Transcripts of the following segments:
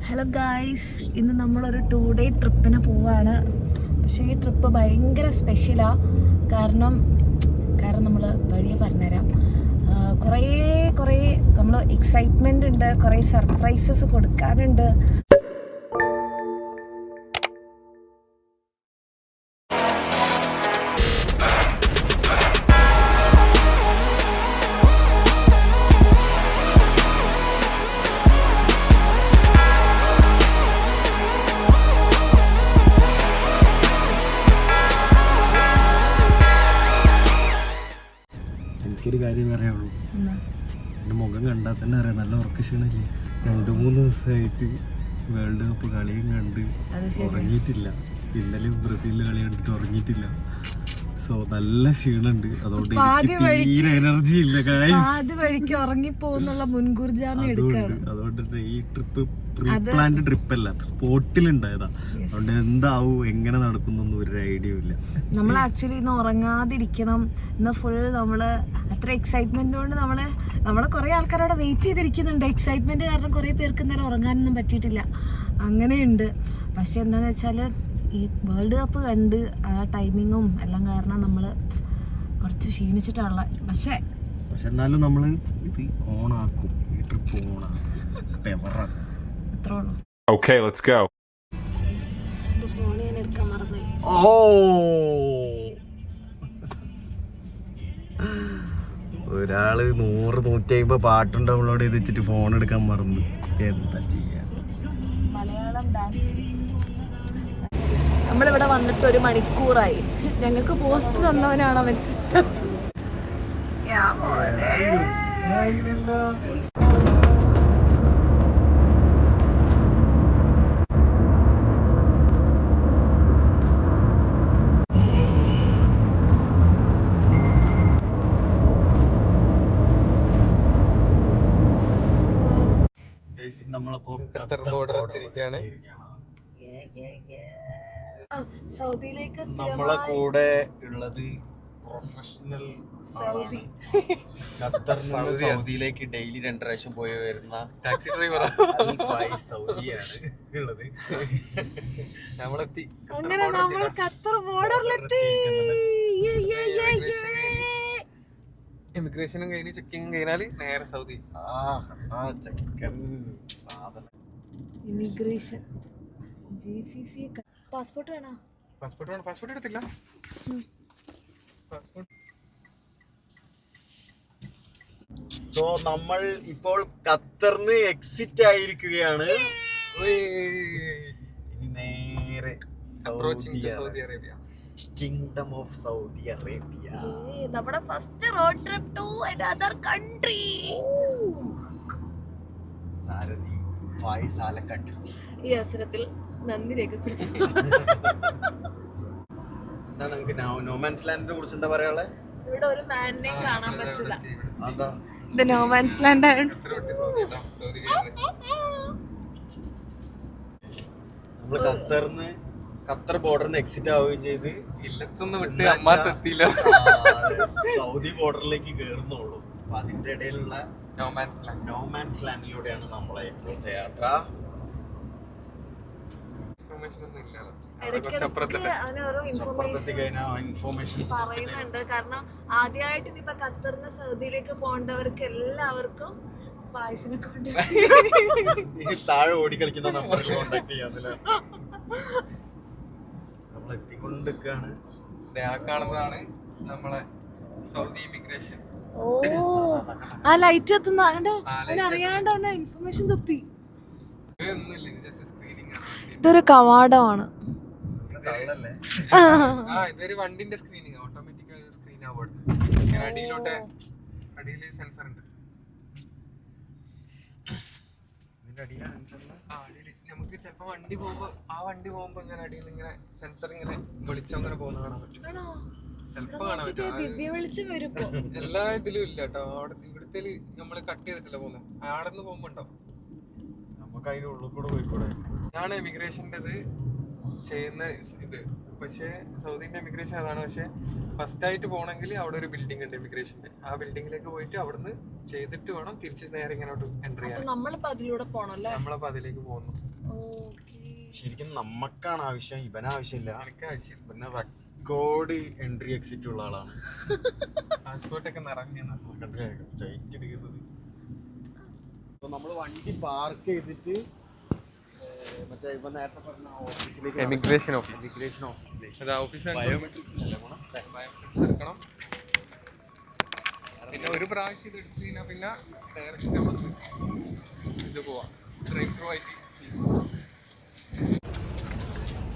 Hello guys, ഇന്ന് നമ്മളൊരു 2-day ട്രിപ്പിന് പോവാണ്. പക്ഷേ ഈ ട്രിപ്പ് ഭയങ്കര സ്പെഷ്യലാണ്. കാരണം നമ്മൾ വഴിയെ പറഞ്ഞുതരാം. കുറേ നമ്മൾ എക്സൈറ്റ്മെൻ്റ് ഉണ്ട്, കുറേ സർപ്രൈസസ് കൊടുക്കാനുണ്ട്. എനിക്കൊരു കാര്യം അറിയാവുള്ളൂ, എൻ്റെ മുഖം കണ്ടാൽ തന്നെ അറിയാം നല്ല ഉറക്ക ക്ഷീണല്ലേ. 2-3 ദിവസമായിട്ട് വേൾഡ് കപ്പ് കളിയും കണ്ട് ഉറങ്ങിയിട്ടില്ല. ഇന്നലെ ബ്രസീലിൽ കളി കണ്ടിട്ട് ഉറങ്ങിയിട്ടില്ല. സോ നല്ല ക്ഷീണുണ്ട്. അതുകൊണ്ട് തീരെ എനർജി ഇല്ല. വഴിക്ക് ഉറങ്ങിപ്പോന്നുള്ള മുൻകൂർ ജാമ്യം എടുക്കുകയാണ്. അതുകൊണ്ട് ഈ ട്രിപ്പ് പ്രീ പ്ലാൻഡ് ട്രിപ്പ് അല്ല, സ്പോട്ടിലുണ്ടായതാ. അതുകൊണ്ട് എന്താവും എങ്ങനെ നടക്കുന്നൊന്നും ഒരു ഐഡിയ ഇല്ല. നമ്മൾ ആക്ച്വലി ഇന്ന് ഉറങ്ങാതിരിക്കണം. ഇന്ന് ഫുൾ നമ്മള് അത്ര എക്സൈറ്റ്മെന്റ് കൊണ്ട് നമ്മളെ കുറെ ആൾക്കാരവിടെ വെയിറ്റ് ചെയ്തിരിക്കുന്നുണ്ട്. എക്സൈറ്റ്മെന്റ് കാരണം കുറെ പേർക്ക് ഇന്നലെ ഉറങ്ങാനൊന്നും പറ്റിയിട്ടില്ല. അങ്ങനെയുണ്ട്. പക്ഷെ എന്താന്ന് വെച്ചാല് ഈ വേൾഡ് കപ്പ് കണ്ട് ആ ടൈമിങ്ങും എല്ലാം കാരണം നമ്മൾ കുറച്ച് ക്ഷീണിച്ചിട്ടുള്ള. പക്ഷെ എന്നാലും നമ്മൾ ഇത് ഓണാക്കും. ഈ ട്രിപ്പ് ഓണാക്കും. അത്രേ ഉള്ളൂ. Okay, let's go. എൻ്റെ ഫോൺ ഞാൻ എടുക്കാൻ മറന്നു. ഒരാള് 100-150 പാട്ടും ഡൗൺലോഡ് ചെയ്ത് വെച്ചിട്ട് ഫോൺ എടുക്കാൻ മറന്നു. എന്താ ചെയ്യാ? മലയാളം ഡാൻസ്. നമ്മളിവിടെ വന്നിട്ട് 1 മണിക്കൂറായി. ഞങ്ങൾക്ക് പോസ്റ്റ് തന്നവനാണ് അവൻ. സൗദിയിലേക്ക് നമ്മളെ കൂടെ ഉള്ളത് പ്രൊഫഷണൽ ഖത്തറിൽ സൗദിയിലേക്ക് ഡെയിലി 2 പ്രാവശ്യം പോയി വരുന്ന ടാക്സി ഡ്രൈവർ സൗദിയാണ് ഉള്ളത്. അങ്ങനെ നമ്മൾ ഖത്തർ ബോർഡറിലെത്തി. ഇമിഗ്രേഷനും കഴിഞ്ഞ് ചെക്കിങ്ങും കഴിഞ്ഞാല് നേരെ സൗദി. ഇമിഗ്രേഷൻ GCC പാസ്പോർട്ട് വേണോ? പാസ്പോർട്ട് എടുത്തില്ല. സോ നമ്മൾ ഇപ്പോൾ ഖത്തറിന് എക്സിറ്റ് ആയിരിക്കുകയാണ്. ഇനി നേരെ Saudi Arabia, kingdom of Saudi Arabia. നമ്മുടെ first road trip to another country. സാരഥി ഫായിസ് ആലക്കട്ട് ഈ അവസരത്തിൽ നന്ദി രേഖപ്പെടുത്തി. എന്താണ് നമുക്ക് നോമാൻസ് ലാൻഡിനെ കുറിച്ച് എന്താ പറയാളെ? ഇവിടെ ഒരു മാനിനെ കാണാൻ പറ്റില്ല. അതാ ഇത് നോമാൻസ് ലാൻഡ് ആണ്. നമ്മള് ഖത്തർ ബോർഡറിന്ന് എക്സിറ്റ് ആവുകയും ചെയ്ത് സൗദി ബോർഡറിലേക്ക് കേറുന്നുള്ളൂ. അപ്പൊ അതിന്റെ ഇടയിലുള്ള നോമാൻസ് ലാൻഡിലൂടെയാണ് നമ്മളെ ഇപ്പോഴത്തെ യാത്ര. പറയുന്നുണ്ട്. കാരണം ആദ്യമായിട്ട് ഇപ്പൊ ഖത്തറിന് സൗദിയിലേക്ക് പോകേണ്ടവർക്ക് എല്ലാവർക്കും പായസിനെ കൊണ്ട് താഴെ ഓടിക്കളിക്കുന്ന നമ്പറിൽ കോണ്ടാക്ട് ചെയ്യാന്നല്ലേ. നമ്മൾ എത്തിക്കൊണ്ടിരിക്കുകയാണ്. കാണുന്നതാണ് നമ്മളെ സൗദി ഇമിഗ്രേഷൻ. ഓ, ആ ലൈറ്റ് എത്തുന്ന അറിയാണ്ട് ഇൻഫർമേഷൻ തുപ്പി. ഇതൊരു കവാടമാണ്. ഇതൊരു വണ്ടിന്റെ സ്ക്രീനിങ്, ഓട്ടോമാറ്റിക് സ്ക്രീൻ ആവുകയാണ്. അടിയില് സെൻസർ ഉണ്ട്. നമുക്ക് ചിലപ്പോ വണ്ടി പോകുമ്പോ ഇങ്ങനെ അടിയിൽ ഇങ്ങനെ സെൻസർ ഇങ്ങനെ വെളിച്ചം ഇങ്ങനെ പോകുന്ന കാണാൻ പറ്റും. ചിലപ്പോ കാണാൻ പറ്റും. എല്ലാ ഇതിലും ഇല്ല കേട്ടോ. അവിടെ ഇവിടുത്തെ നമ്മള് കട്ട് ചെയ്തിട്ടില്ല പോകുന്നത്. ആടെ നിന്ന് പോകുമ്പോ ഉണ്ടാവും. നമുക്ക് അതിന്റെ ഉള്ളിൽ കൂടെ പോയിക്കൂടെ? ഇതാണ് ഇമിഗ്രേഷൻ്റെത്. ചെയ്യുന്ന ഇത്. പക്ഷേ സൗദിന്റെ ഇമിഗ്രേഷൻ അതാണ്. പക്ഷെ ഫസ്റ്റ് ആയിട്ട് പോകണമെങ്കിൽ അവിടെ ഒരു ബിൽഡിംഗ് ഉണ്ട് ഇമിഗ്രേഷന്റെ. ആ ബിൽഡിംഗിലേക്ക് പോയിട്ട് അവിടുന്ന് ചെയ്തിട്ട് വേണം തിരിച്ച് നേരെ ഇങ്ങോട്ട് എൻട്രി ചെയ്യാൻ. നമ്മളിപ്പോ അതിലൂടെ പോണല്ലേ? നമ്മളപ്പോ അതിലേക്ക് പോകുന്നു. ശരിക്കും നമുക്കാണ് ആവശ്യം, ഇവനാവശ്യമില്ല. എനിക്ക് ആവശ്യമില്ല. പിന്നെ റെക്കോർഡ് എൻട്രി എക്സിറ്റ് ഉള്ള ആളാണ്. പാസ്പോർട്ടൊക്കെ നിറഞ്ഞു എടുക്കുന്നത്. അപ്പൊ നമ്മള് വണ്ടി പാർക്ക് ചെയ്തിട്ട് മറ്റേ ഇപ്പൊ നേരത്തെ പറഞ്ഞ ഓഫീസിലേക്ക്, ഇമിഗ്രേഷൻ ഓഫീസ്. ഇമിഗ്രേഷൻ ഓഫീസിലേക്ക് ബയോമെട്രിക്സ് എടുക്കണം. പിന്നെ ഒരു പ്രാവശ്യം ഇത് എടുത്തു കഴിഞ്ഞാൽ പിന്നെ ഡയറക്റ്റ് നമുക്ക് ഇത് പോവാം, ഡ്രൈവ് ത്രൂ ആയിട്ട്.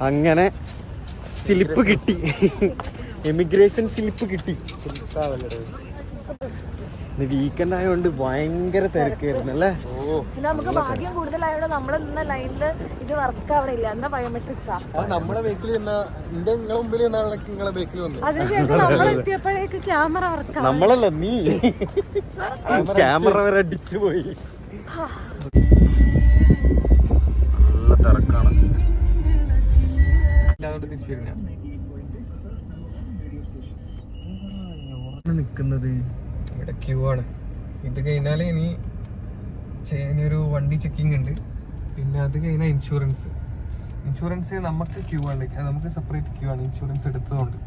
അങ്ങനെ സ്ലിപ്പ് കിട്ടി, എമിഗ്രേഷൻ സ്ലിപ്പ് കിട്ടി. വീക്കെൻഡ് ആയതുകൊണ്ട് ഭയങ്കര തിരക്കായിരുന്നു അല്ലേ? നമുക്ക് ഭാഗ്യം കൂടുതലായോണ്ട് നമ്മള് നിന്ന ലൈനില് ഇത് വർക്ക് അവിടെ ഇല്ല. എന്താ ബയോമെട്രിക്സാ നമ്മളെ ബേക്കിൽ നിങ്ങളെ മുമ്പിൽ നിങ്ങളെ ബേക്കിൽ വന്നു. അതിനുശേഷം നമ്മൾ എത്തിയപ്പോഴേക്ക് ക്യാമറ വർക്ക്. നമ്മളല്ല, നീ ക്യാമറ വരെ അടിച്ചു പോയി. നല്ല തിരക്കാണ്. തിരിച്ചു നിക്കുന്നത് ഇവിടെ ക്യൂ ആണ്. ഇത് കഴിഞ്ഞാൽ ഇനി ഒരു വണ്ടി ചെക്കിംഗ് ഉണ്ട്. പിന്നെ അത് കഴിഞ്ഞാൽ ഇൻഷുറൻസ് നമുക്ക് ക്യൂ ആണ്, നമുക്ക് സെപ്പറേറ്റ് ക്യൂ ആണ് ഇൻഷുറൻസ് എടുത്തതുകൊണ്ട്.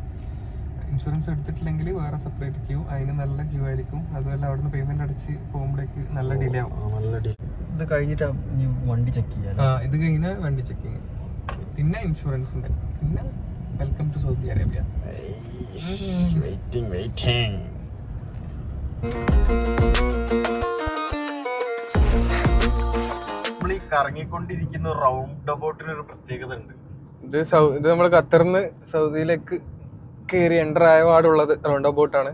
ഇൻഷുറൻസ് എടുത്തിട്ടില്ലെങ്കിൽ വേറെ സെപ്പറേറ്റ് ക്യൂ, അതിന് നല്ല ക്യൂ ആയിരിക്കും. അതുപോലെ അവിടുന്ന് പേയ്മെന്റ് അടിച്ച് പോകുമ്പോഴേക്ക് നല്ല ഡിലേ ആവും. ഇത് കഴിഞ്ഞിട്ട് വണ്ടി ചെക്ക് ചെയ്യാം. ഇത് കഴിഞ്ഞാൽ വണ്ടി ചെക്കിങ്, പിന്നെ ഇൻഷുറൻസ് ഉണ്ട്, പിന്നെ വെൽക്കം ടു സൗദി അറേബ്യ. നമ്മൾ ഈ കറങ്ങിക്കൊണ്ടിരിക്കുന്ന റൗണ്ട് അബൌട്ടിന് ഒരു പ്രത്യേകത ഉണ്ട്. ഇത് നമ്മൾ ഖത്തറിന്ന് സൗദിയിലേക്ക് കയറി എൻ്റർ ആയ പാടുള്ളത് റൗണ്ട് അബൌട്ടാണ്.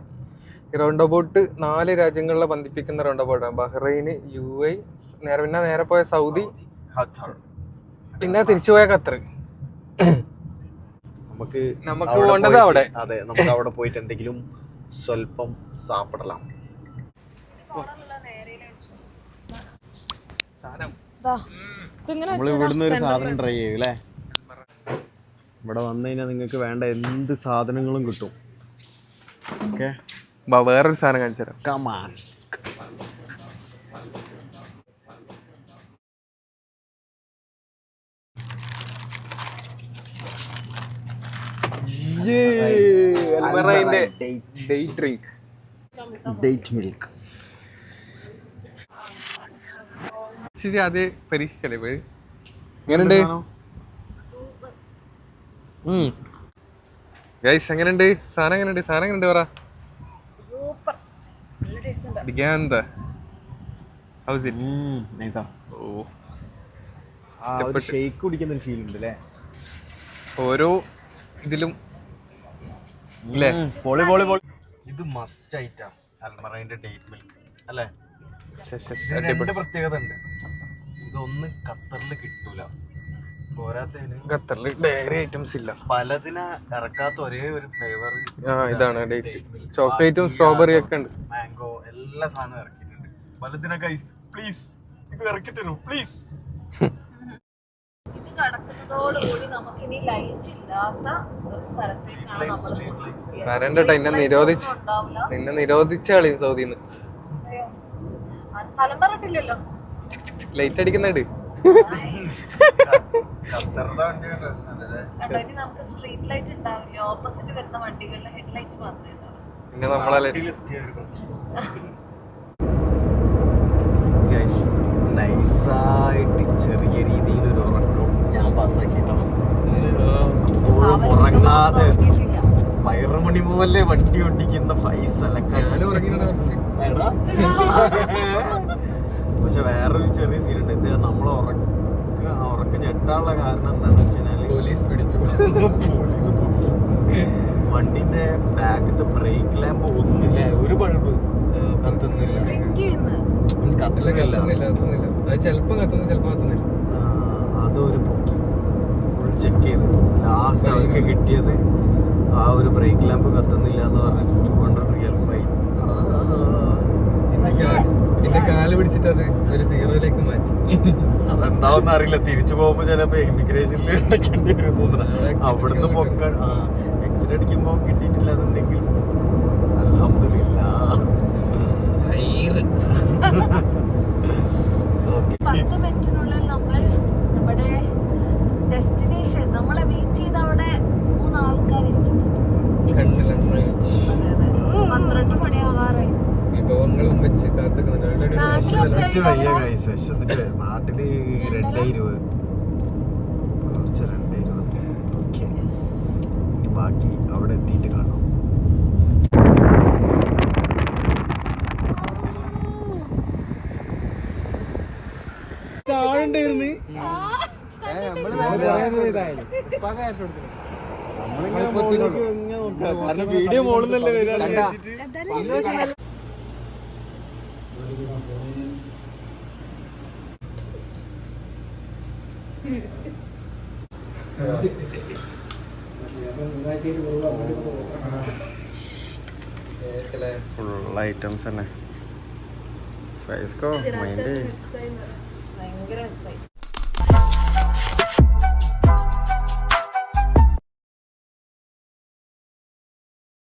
ഈ റൗണ്ട് അബൌട്ട് 4 രാജ്യങ്ങളിലെ ബന്ധിപ്പിക്കുന്ന റൗണ്ട് അബൌട്ടാണ്. ബഹ്റൈൻ, UAE, പിന്നെ നേരെ പോയ സൗദി, ഖത്തർ, പിന്നെ തിരിച്ചു പോയ ഖത്തർ. നമുക്ക് പോകേണ്ടത് അവിടെ. അതെ, നമുക്ക് അവിടെ പോയിട്ട് എന്തെങ്കിലും സ്വല്പം സാപ്പിടலாம். നമ്മൾ ഇവിടുന്ന് ഒരു സാധനം ട്രൈ ചെയ്യും അല്ലേ? ഇവിടെ വന്നു കഴിഞ്ഞാൽ നിങ്ങൾക്ക് വേണ്ട എന്ത് സാധനങ്ങളും കിട്ടും. ഓക്കെ, വേറൊരു സാധനം കാണിച്ചു തരാം. കമാൻ. Date milk. അത് പരീക്ഷിച്ചല്ലേ പോയി. എങ്ങനെയുണ്ട് ഗൈസ്? എങ്ങനെയുണ്ട് സാധനം? എങ്ങനെയുണ്ട് പറ. ഷേക്ക് കുടിക്കുന്ന ഒരു ഫീൽ ഉണ്ട് അല്ലേ? ഓരോ ഇതിലും ഇത് മസ്റ്റ് ഐറ്റം അൽമറൈന്റെ ഡേറ്റ് മിൽക്ക് അല്ലേ? രണ്ട് പ്രത്യേകത ഉണ്ട്. ഇതൊന്നും ഖത്തറിൽ കിട്ടൂല. പോരാത്തതിന് ഖത്തറിൽ ഡയറി ഐറ്റംസ് ഇല്ല. പലതിനെ ഇറക്കാത്ത ഒരേ ഒരു ഫ്ലേവർ ഇതാണ് ഡേറ്റ്. ചോക്ലേറ്റും സ്ട്രോബെറി ഒക്കെ ഉണ്ട്, മാംഗോ, എല്ലാ സാധനവും ഇറക്കിയിട്ടുണ്ട്. പലതിനെ ഗൈസ് പ്ലീസ് ഇത് ഇറക്കി തരൂ പ്ലീസ്. ഇത് കടക്കുന്നതോടുകൂടി നമുക്കിനി ലൈറ്റ് ഇല്ലാത്ത ഒരു സ്ഥലത്തേക്കാണ് നമ്മൾ. വരണ്ടട്ടോ, നിന്നെ നിരോധിച്ച കളിയും സൗദിന്ന്. സ്ഥലം പറഞ്ഞിട്ടില്ലല്ലോ, ലൈറ്റ് അടിക്കുന്നുണ്ട്. ഇനി നമുക്ക് സ്ട്രീറ്റ് ലൈറ്റ് ഉണ്ടാവില്ല. ഓപ്പോസിറ്റ് വരുന്ന വണ്ടികളിലെ ഹെഡ് ലൈറ്റ് മാത്രമേ ഉണ്ടാവൂ. പിന്നെ നമ്മളെ നൈസായിട്ട് ചെറിയ രീതിയിലൊരു ഉറക്കം ഞാൻ പാസ്സാക്കിട്ടോ. ഉറങ്ങാതെ 12 മണി പോലെ വണ്ടി ഓടിക്കുന്ന ഫൈസലൊക്കെ. പക്ഷെ വേറൊരു ചെറിയ സീനുണ്ട്. ഇത് നമ്മളെ ഉറക്കം ഞെട്ടാനുള്ള കാരണം എന്താന്ന് വെച്ച് കഴിഞ്ഞാല് പോലീസ് പിടിച്ചു. പോലീസ് പൊക്കി. വണ്ടിന്റെ ബാക്കത്തെ ബ്രേക്ക് ലാമ്പ് ഒന്നില്ല, ഒരു ബൾബ് കത്തുന്നില്ല. അതൊരു പൊക്കി ഫുൾ ചെക്ക് ചെയ്ത് ലാസ്റ്റ് അവർക്ക് കിട്ടിയത് ആ ഒരു ബ്രേക്ക് ലാമ്പ് കത്തുന്നില്ല എന്ന് പറഞ്ഞിട്ട് 200 റിയൽ ഫൈൻ. പിന്നെ കാല് പിടിച്ചിട്ട് അത് ഒരു 0യിലേക്ക് മാറ്റി. എന്താവെന്ന് അറിയില്ല. തിരിച്ചു പോകുമ്പോ ചിലപ്പോ ഇമിഗ്രേഷനിൽ അടയ്ക്കേണ്ടി വരും തോന്നുന്നു. അവിടുന്ന് പൊക്ക എക്സിറ്റ് അടിക്കുമ്പോ കിട്ടിയിട്ടില്ല എന്നുണ്ടെങ്കിൽ അൽഹംദുലില്ലാ. 10 മിനിറ്റിനുള്ളിൽ നമ്മൾ നമ്മുടെ ഡെസ്റ്റിനേഷൻ നമ്മളെ വെയിറ്റ് ചെയ്ത് അവിടെ 3 ആൾക്കാർ ഇരിക്കുന്നുണ്ട്. അതെ അതെ 12 മണിയാവാറായി. വിഭവങ്ങളും വെച്ച് കാത്തുക്കുന്നുണ്ട്. നാട്ടില് 2:20 കുറച്ച് 2:20. ഓക്കെ, ബാക്കി അവിടെ എത്തിയിട്ട് കാണാം. താഴെണ്ടായിരുന്നു വീഡിയോ മോളുന്നല്ലേ വരാ. ഫുൾ ഐറ്റംസ് തന്നെ. ഫൈസ്കോ മൈൻഡ് ഭയങ്കര